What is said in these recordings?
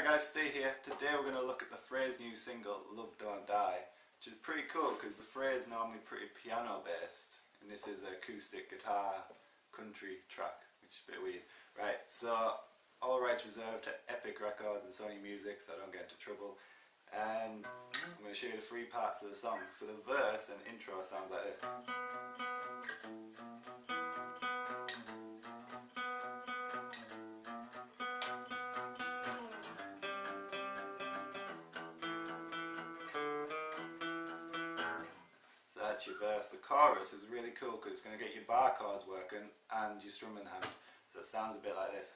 Hi guys, Steve here. Today we're going to look at the Fray's new single, Love Don't Die, which is pretty cool because the Fray is normally pretty piano based and this is an acoustic guitar country track, which is a bit weird. Right, so all rights reserved to Epic Records and Sony Music, so I don't get into trouble. And I'm going to show you the three parts of the song. So the verse and intro sounds like this. That's your verse. The chorus is really cool because it's going to get your bar chords working and your strumming hand. So it sounds a bit like this.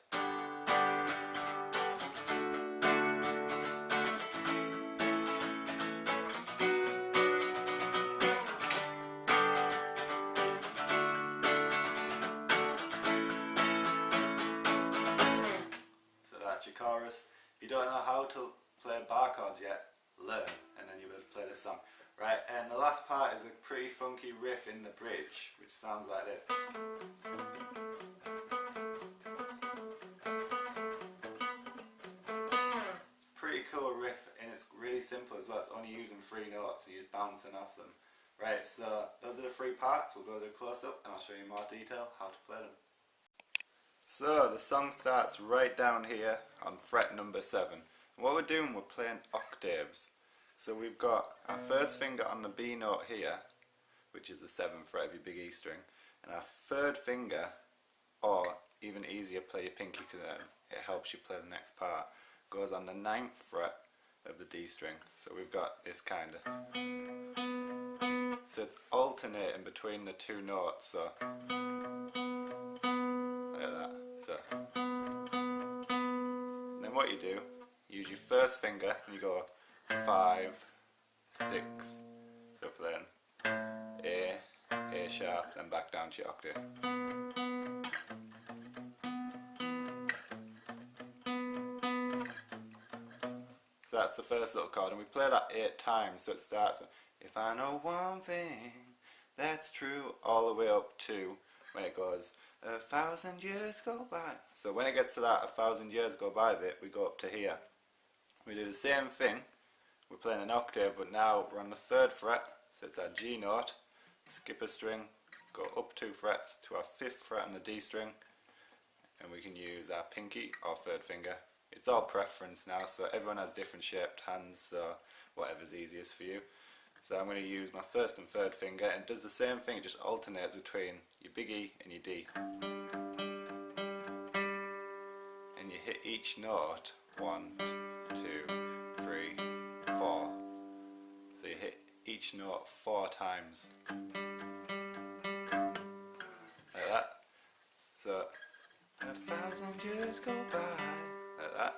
So that's your chorus. If you don't know how to play bar chords yet, learn and then you'll be able to play this song. Right, and the last part is a pretty funky riff in the bridge, which sounds like this. It's a pretty cool riff and it's really simple as well. It's only using 3 notes and you're bouncing off them. Right, so those are the 3 parts. We'll go to a close-up and I'll show you in more detail how to play them. So the song starts right down here on fret number 7. And what we're doing, we're playing octaves. So we've got our first finger on the B note here, which is the 7th fret of your big E string, and our 3rd finger, or even easier, play your pinky because it helps you play the next part, goes on the 9th fret of the D string. So we've got this kind of, so it's alternating between the 2 notes, so like that. So and then what you do, you use your first finger and you go 5, 6, so playing A sharp, then back down to your octave. So that's the first little chord, and we play that 8 times, so it starts with, if I know one thing that's true, all the way up to when it goes, 1,000 years go by. So when it gets to that 1,000 years go by bit, we go up to here. We do the same thing. We're playing an octave, but now we're on the 3rd fret, so it's our G note, skip a string, go up 2 frets to our 5th fret on the D string, and we can use our pinky or 3rd finger. It's all preference now, so everyone has different shaped hands, so whatever's easiest for you. So I'm going to use my 1st and 3rd finger, and it does the same thing, it just alternates between your big E and your D. And you hit each note 1, 2, 3, 4. So you hit each note 4 times. Like that. So 1,000 years go by. Like that.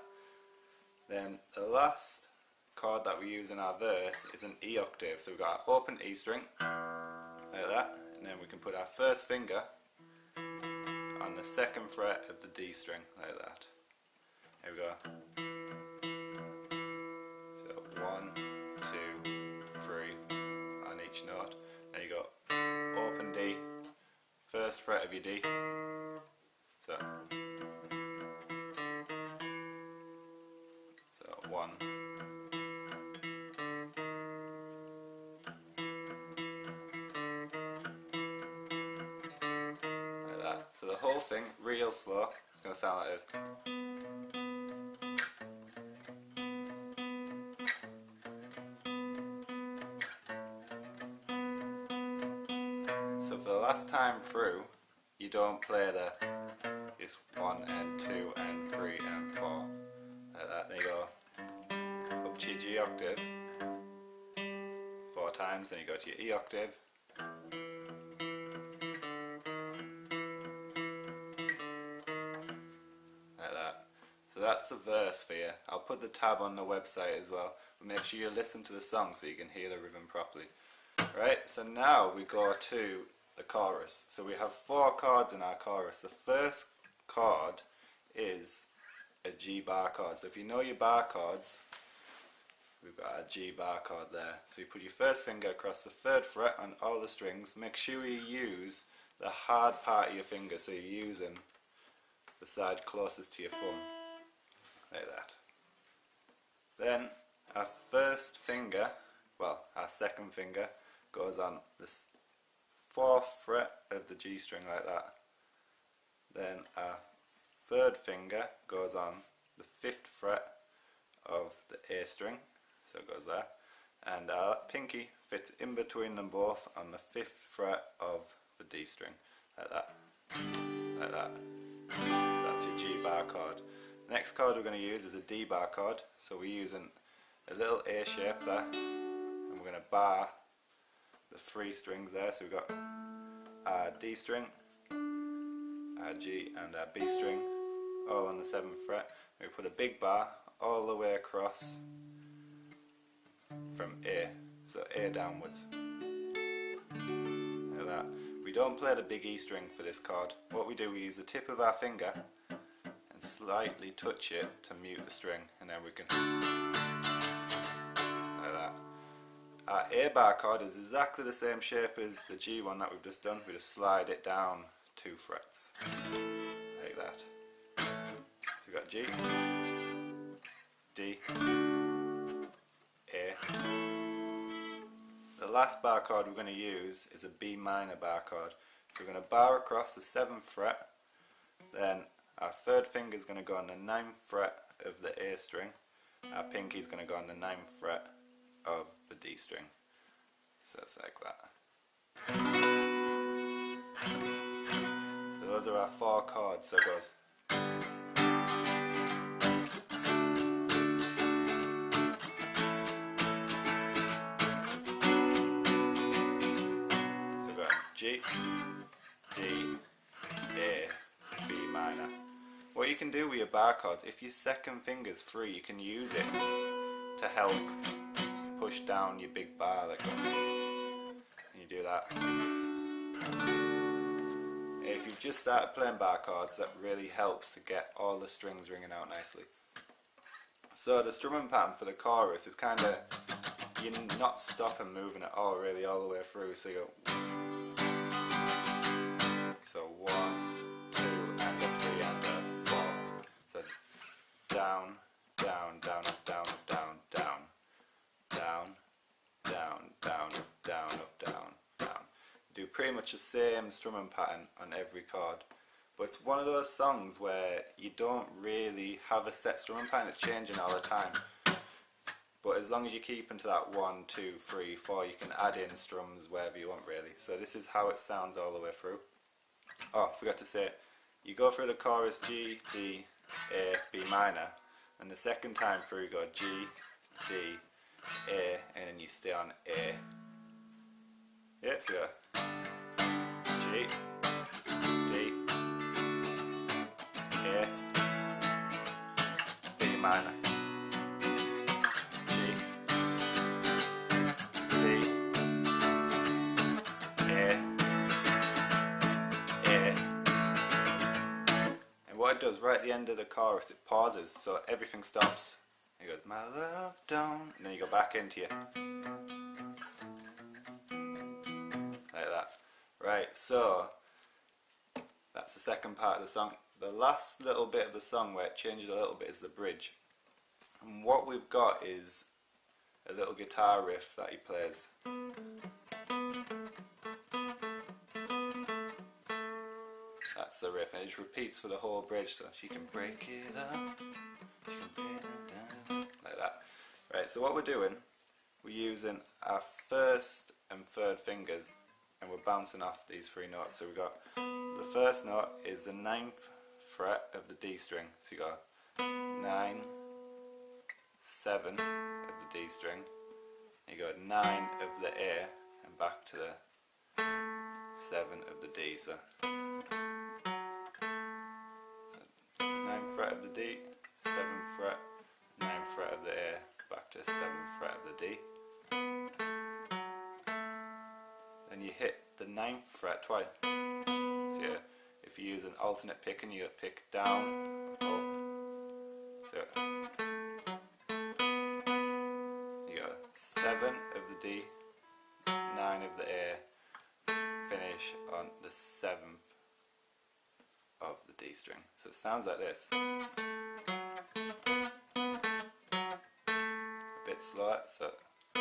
Then the last chord that we use in our verse is an E octave. So we've got our open E string. Like that. And then we can put our 1st finger on the 2nd fret of the D string. Like that. Here we go. 1, 2, 3 on each note. There you go. Open D, 1st fret of your D. So 1. Like that. So the whole thing, real slow, it's going to sound like this. So for the last time through, you don't play this 1 and 2 and 3 and 4 like that. Then you go up to your G octave 4 times, then you go to your E octave, like that. So that's the verse for you. I'll put the tab on the website as well, but make sure you listen to the song so you can hear the rhythm properly. Right, so now we go to the chorus. So we have 4 chords in our chorus. The first chord is a G bar chord. So if you know your bar chords, we've got a G bar chord there. So you put your 1st finger across the 3rd fret on all the strings. Make sure you use the hard part of your finger, so you're using the side closest to your thumb, like that. Then our first finger, well, our second finger goes on the 4th fret of the G string like that. Then our third finger goes on the 5th fret of the A string, so it goes there, and our pinky fits in between them both on the 5th fret of the D string, like that, like that. So that's your G bar chord. The next chord we're going to use is a D bar chord, so we're using a little A shape there, and we're going to bar the 3 strings there, so we've got our D string, our G and our B string all on the 7th fret. We put a big bar all the way across from A, so A downwards, like that. We don't play the big E string for this chord. What we do, we use the tip of our finger and slightly touch it to mute the string, and then we can, like that. Our A bar chord is exactly the same shape as the G one that we've just done. We just slide it down 2 frets, like that. So we've got G, D, A. The last bar chord we're going to use is a B minor bar chord. So we're going to bar across the 7th fret, then our third finger is going to go on the 9th fret of the A string, our pinky is going to go on the 9th fret of the D string. So it's like that. So those are our 4 chords, so it goes. G, D, A, B minor. What you can do with your bar chords, if your second finger's free, you can use it to help push down your big bar like that. And you do that. If you've just started playing bar chords, that really helps to get all the strings ringing out nicely. So the strumming pattern for the chorus is kind of, you're not stopping moving at all really all the way through, so you go. So 1, 2, and a 3 and a 4. So down, down, down, up, down, up, down, down, down, down, down, up, down, up, down, down. Do pretty much the same strumming pattern on every chord. But it's one of those songs where you don't really have a set strumming pattern, it's changing all the time. But as long as you keep into that 1, 2, 3, 4, you can add in strums wherever you want really. So this is how it sounds all the way through. Oh, forgot to say it. You go through the chorus G, D, A, B minor, and the second time through you go G, D, A, and then you stay on A. Yeah, so G, D, A, B minor, G, D, A. What it does, right at the end of the chorus, it pauses, so everything stops. It goes, my love don't, and then you go back into it. Like that. Right, so that's the second part of the song. The last little bit of the song where it changes a little bit is the bridge. And what we've got is a little guitar riff that he plays. That's the riff, and it just repeats for the whole bridge, so she can break it up, she can break it down, like that. Right, so what we're doing, we're using our first and third fingers, and we're bouncing off these 3 notes. So we've got, the first note is the 9th fret of the D string, so you got 9, 7 of the D string, and you got 9 of the A, and back to the 7 of the D, so 9th fret of the D, 7th fret, 9th fret of the A, back to 7th fret of the D. Then you hit the 9th fret twice. So yeah, if you use an alternate picking, you pick down, up. So you got 7 of the D, 9 of the A, finish on the 7th of the D string. So it sounds like this. bit slower. So if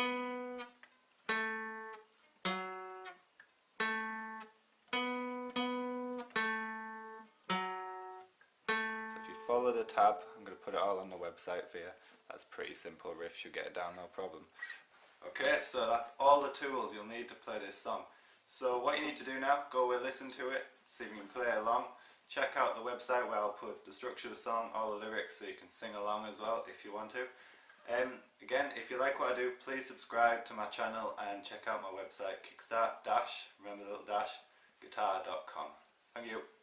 you follow the tab, I'm going to put it all on the website for you. That's pretty simple riff, you'll get it down no problem. Okay, so that's all the tools you'll need to play this song. So what you need to do now, go away, listen to it, see if you can play along. Check out the website where I'll put the structure of the song, all the lyrics, so you can sing along as well if you want to. Again, if you like what I do, please subscribe to my channel and check out my website, kickstart-, remember the little dash, guitar.com. Thank you.